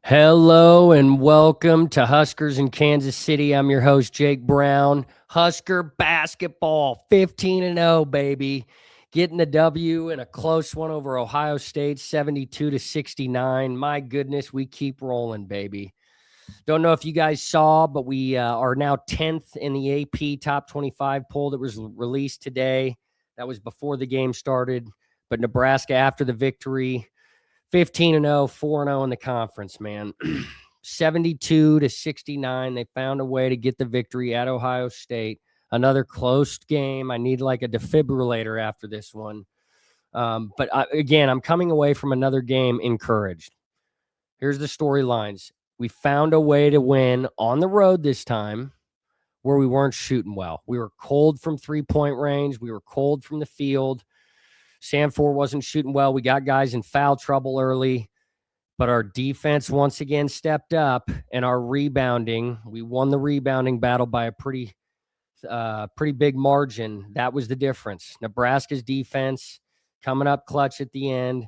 Hello and welcome to Huskers in Kansas City. I'm your host, Jake Brown. Husker basketball, 15-0, baby. Getting the W in a close one over Ohio State, 72-69. My goodness, we keep rolling, baby. Don't know if you guys saw, but we are now 10th in the AP Top 25 poll that was released today. That was before the game started. But Nebraska, after the victory, 15-0, 4-0 in the conference, man. 72-69. They found a way to get the victory at Ohio State. Another close game. I need like a defibrillator after this one. But again, I'm coming away from another game encouraged. Here's the storylines. We found a way to win on the road this time where we weren't shooting well. We were cold from three-point range. We were cold from the field. Sanford wasn't shooting well. We got guys in foul trouble early, but our defense once again stepped up, and our rebounding, we won the rebounding battle by a pretty big margin. That was the difference. Nebraska's defense coming up clutch at the end,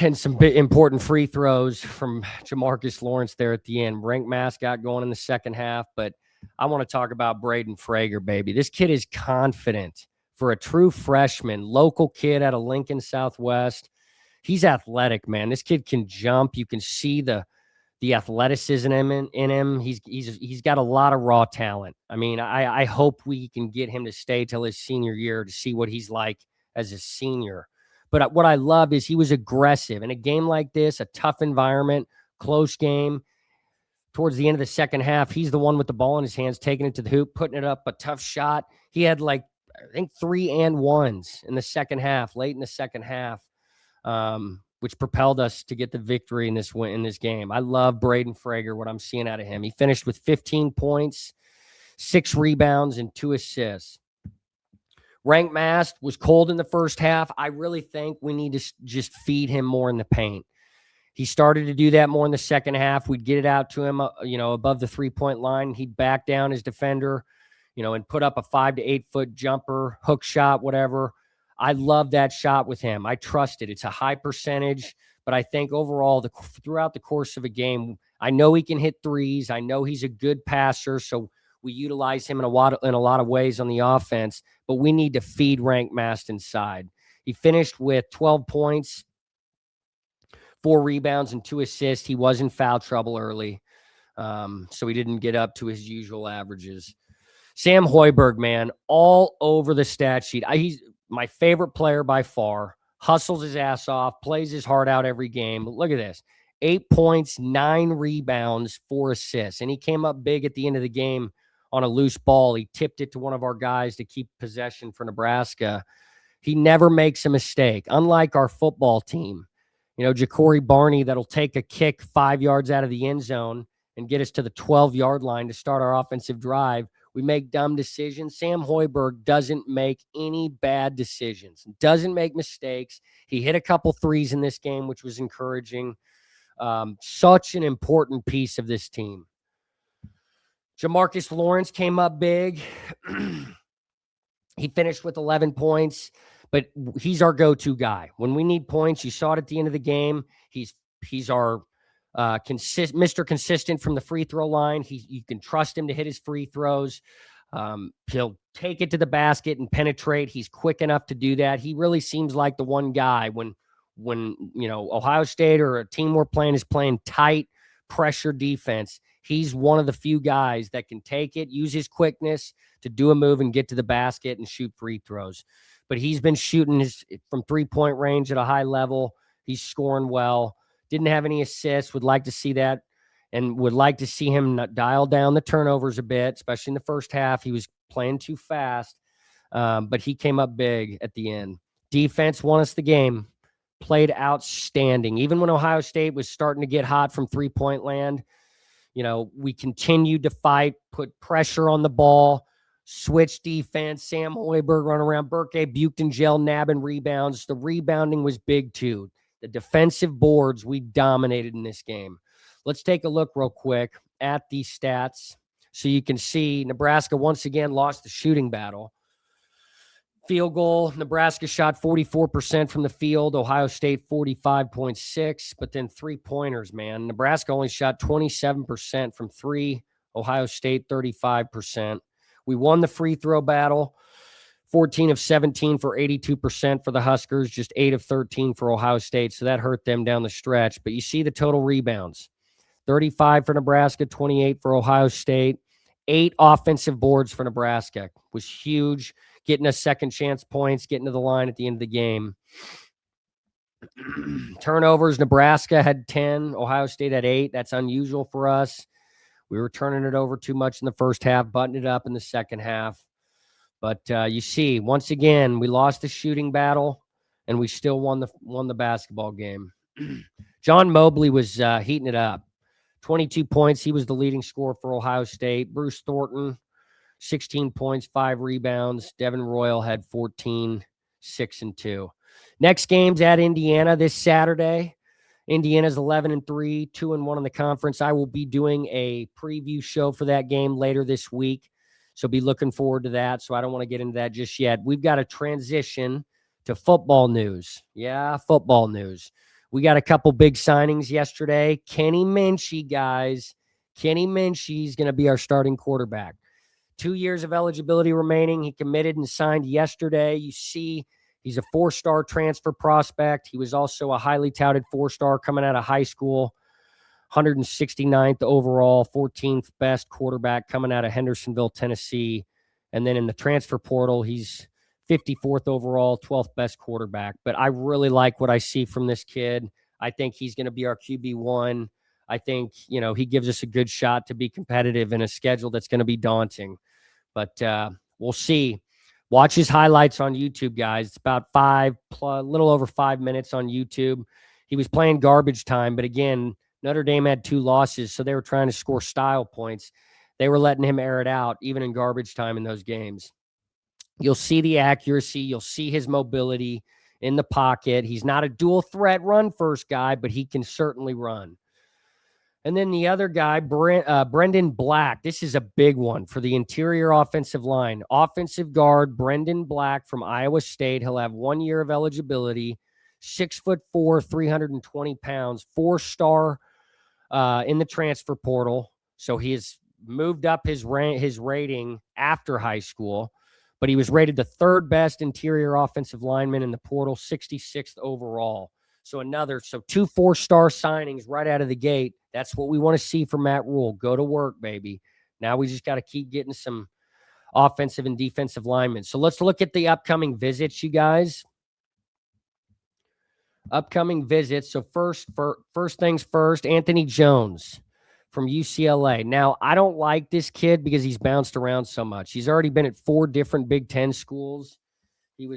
and some important free throws from Jamarcus Lawrence there at the end. Rank Mass got going in the second half, but I want to talk about Braden Frager, baby. This kid is confident. For a true freshman, local kid out of Lincoln Southwest, he's athletic, man. This kid can jump. You can see the athleticism in him. He's got a lot of raw talent. I mean, I hope we can get him to stay till his senior year to see what he's like as a senior. But what I love is he was aggressive. In a game like this, a tough environment, close game, towards the end of the second half, he's the one with the ball in his hands, taking it to the hoop, putting it up, a tough shot. He had I think 3 and 1s in the second half, late in the second half, which propelled us to get the victory in this game. I love Braden Frager, what I'm seeing out of him. He finished with 15 points, 6 rebounds, and 2 assists. Rank Mast was cold in the first half. I really think we need to just feed him more in the paint. He started to do that more in the second half. We'd get it out to him, above the 3-point line. He'd back down his defender, and put up a 5 to 8 foot jumper, hook shot, whatever. I love that shot with him. I trust it. It's a high percentage, but I think overall, throughout the course of a game, I know he can hit threes. I know he's a good passer, so we utilize him in a lot of ways on the offense, but we need to feed Rank Mast inside. He finished with 12 points, 4 rebounds, and 2 assists. He was in foul trouble early, so he didn't get up to his usual averages. Sam Hoiberg, man, all over the stat sheet. He's my favorite player by far. Hustles his ass off, plays his heart out every game. But look at this. 8 points, 9 rebounds, 4 assists. And he came up big at the end of the game on a loose ball. He tipped it to one of our guys to keep possession for Nebraska. He never makes a mistake, unlike our football team. Ja'Cory Barney that'll take a kick 5 yards out of the end zone and get us to the 12-yard line to start our offensive drive. We make dumb decisions. Sam Hoiberg doesn't make any bad decisions, doesn't make mistakes. He hit a couple threes in this game, which was encouraging. Such an important piece of this team. Jamarcus Lawrence came up big. He finished with 11 points, but he's our go-to guy. When we need points, you saw it at the end of the game. He's our Mr. Consistent from the free throw line. You can trust him to hit his free throws. He'll take it to the basket and penetrate. He's quick enough to do that. He really seems like the one guy when Ohio State or a team we're playing is playing tight pressure defense. He's one of the few guys that can take it, use his quickness to do a move and get to the basket and shoot free throws. But he's been shooting from 3-point range at a high level. He's scoring well. Didn't have any assists. Would like to see that, and would like to see him dial down the turnovers a bit, especially in the first half. He was playing too fast, but he came up big at the end. Defense won us the game. Played outstanding. Even when Ohio State was starting to get hot from 3-point land, we continued to fight, put pressure on the ball, switch defense. Sam Hoiberg run around. Burke, Buchanan, Gel, nabbing rebounds. The rebounding was big too. The defensive boards, we dominated in this game. Let's take a look real quick at these stats so you can see Nebraska once again lost the shooting battle. Field goal, Nebraska shot 44% from the field, Ohio State 45.6, but then three-pointers, man. Nebraska only shot 27% from three, Ohio State 35%. We won the free throw battle, 14 of 17 for 82% for the Huskers, just 8 of 13 for Ohio State, so that hurt them down the stretch. But you see the total rebounds, 35 for Nebraska, 28 for Ohio State. 8 offensive boards for Nebraska was huge, getting us second chance points, getting to the line at the end of the game. Turnovers, Nebraska had 10, Ohio State had 8. That's unusual for us. We were turning it over too much in the first half, buttoning it up in the second half. But you see, once again, we lost the shooting battle, and we still won the basketball game. John Mobley was heating it up. 22 points. He was the leading scorer for Ohio State. Bruce Thornton, 16 points, 5 rebounds. Devin Royal had 14, 6 and 2. Next game's at Indiana this Saturday. Indiana's 11-3, 2-1 in the conference. I will be doing a preview show for that game later this week, so be looking forward to that. So I don't want to get into that just yet. We've got to transition to football news. Yeah, football news. We got a couple big signings yesterday. Kenny Minchey, guys. Kenny Minchey is going to be our starting quarterback. 2 years of eligibility remaining. He committed and signed yesterday. You see, he's a 4-star transfer prospect. He was also a highly touted 4-star coming out of high school. 169th overall, 14th best quarterback coming out of Hendersonville, Tennessee. And then in the transfer portal, he's 54th overall, 12th best quarterback. But I really like what I see from this kid. I think he's going to be our QB1. I think, he gives us a good shot to be competitive in a schedule that's going to be daunting. But we'll see. Watch his highlights on YouTube, guys. It's about a little over 5 minutes on YouTube. He was playing garbage time, but again, Notre Dame had 2 losses, so they were trying to score style points. They were letting him air it out, even in garbage time in those games. You'll see the accuracy. You'll see his mobility in the pocket. He's not a dual threat run first guy, but he can certainly run. And then the other guy, Brendan Black. This is a big one for the interior offensive line. Offensive guard, Brendan Black from Iowa State. He'll have 1 year of eligibility, 6'4", 320 pounds, 4-star in the transfer portal. So he has moved up his rating after high school. But he was rated the 3rd best interior offensive lineman in the portal, 66th overall. So 2 4-star signings right out of the gate. That's what we want to see from Matt Rule. Go to work, baby. Now we just got to keep getting some offensive and defensive linemen. So let's look at the upcoming visits, you guys. Upcoming visits. So first things first, Anthony Jones from UCLA. Now, I don't like this kid because he's bounced around so much. He's already been at 4 different Big Ten schools. He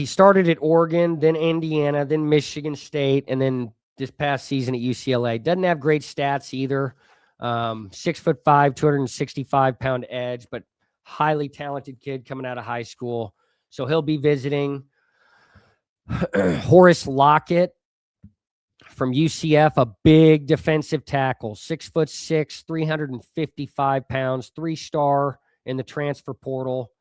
started at Oregon, then Indiana, then Michigan State, and then this past season at UCLA. Doesn't have great stats either. 6'5", 265-pound edge, but highly talented kid coming out of high school. So he'll be visiting. Horace Lockett from UCF, a big defensive tackle, 6'6", 355 pounds, 3-star in the transfer portal.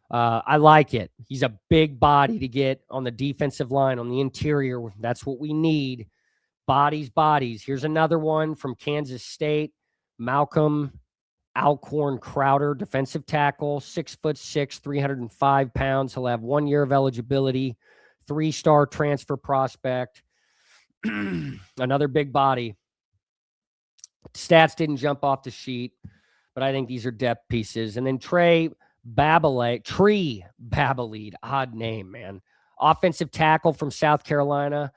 I like it. He's a big body to get on the defensive line, on the interior. That's what we need. Bodies. Here's another one from Kansas State, Malcolm Alcorn Crowder, defensive tackle, 6'6", 305 pounds. He'll have 1 year of eligibility, 3-star transfer prospect. Another big body. Stats didn't jump off the sheet, but I think these are depth pieces. And then Tree Babalede, odd name, man. Offensive tackle from South Carolina,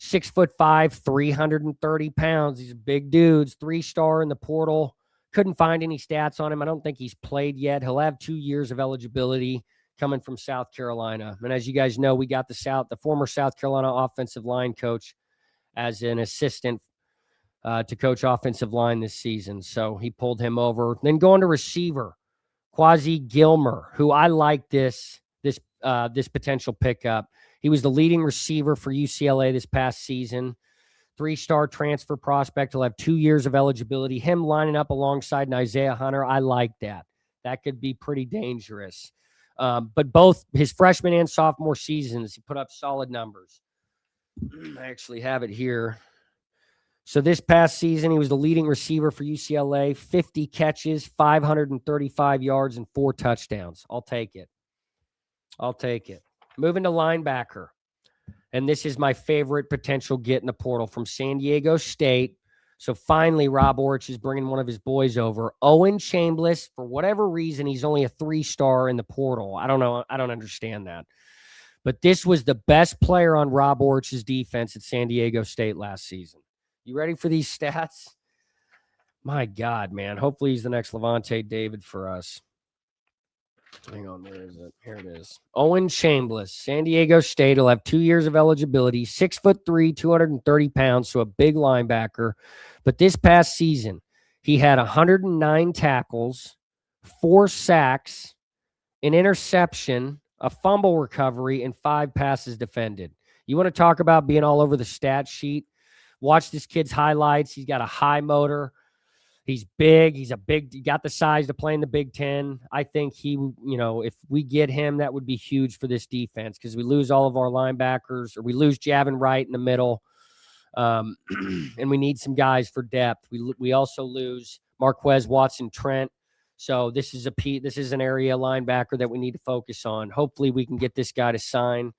6'5", 330 pounds. These are big dudes, 3-star in the portal. Couldn't find any stats on him. I don't think he's played yet. He'll have 2 years of eligibility coming from South Carolina. And as you guys know, we got the former South Carolina offensive line coach as an assistant to coach offensive line this season. So he pulled him over. Then going to receiver, Quasi Gilmer, who I like this potential pickup. He was the leading receiver for UCLA this past season. 3-star transfer prospect. He'll have 2 years of eligibility. Him lining up alongside an Isaiah Hunter, I like that. That could be pretty dangerous. But both his freshman and sophomore seasons, he put up solid numbers. I actually have it here. So this past season, he was the leading receiver for UCLA, 50 catches, 535 yards, and 4 touchdowns. I'll take it. Moving to linebacker. And this is my favorite potential get in the portal from San Diego State. So finally, Rob Orich is bringing one of his boys over. Owen Chambliss, for whatever reason, he's only a 3-star in the portal. I don't know. I don't understand that. But this was the best player on Rob Orich's defense at San Diego State last season. You ready for these stats? My God, man. Hopefully he's the next Levante David for us. Hang on, where is it? Here it is. Owen Chambliss, San Diego State. He'll have 2 years of eligibility, 6'3", 230 pounds, so a big linebacker. But this past season, he had 109 tackles, 4 sacks, an interception, a fumble recovery, and 5 passes defended. You want to talk about being all over the stat sheet? Watch this kid's highlights. He's got a high motor. He's big. He got the size to play in the Big Ten. I think if we get him, that would be huge for this defense because we lose all of our linebackers, or we lose Javin Wright in the middle. And we need some guys for depth. We also lose Marquez Watson-Trent. So this is an area linebacker that we need to focus on. Hopefully we can get this guy to sign.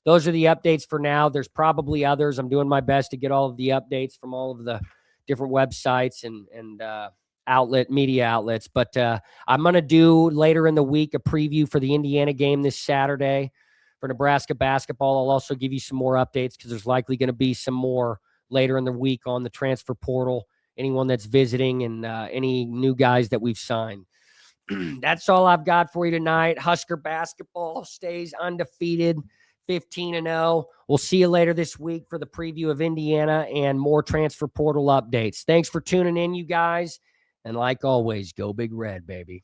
Those are the updates for now. There's probably others. I'm doing my best to get all of the updates from all of the different websites and media outlets. But I'm going to do later in the week a preview for the Indiana game this Saturday for Nebraska basketball. I'll also give you some more updates because there's likely going to be some more later in the week on the transfer portal, anyone that's visiting, and any new guys that we've signed. That's all I've got for you tonight. Husker basketball stays undefeated, 15-0. We'll see you later this week for the preview of Indiana and more transfer portal updates. Thanks for tuning in, you guys. And like always, go Big Red, baby.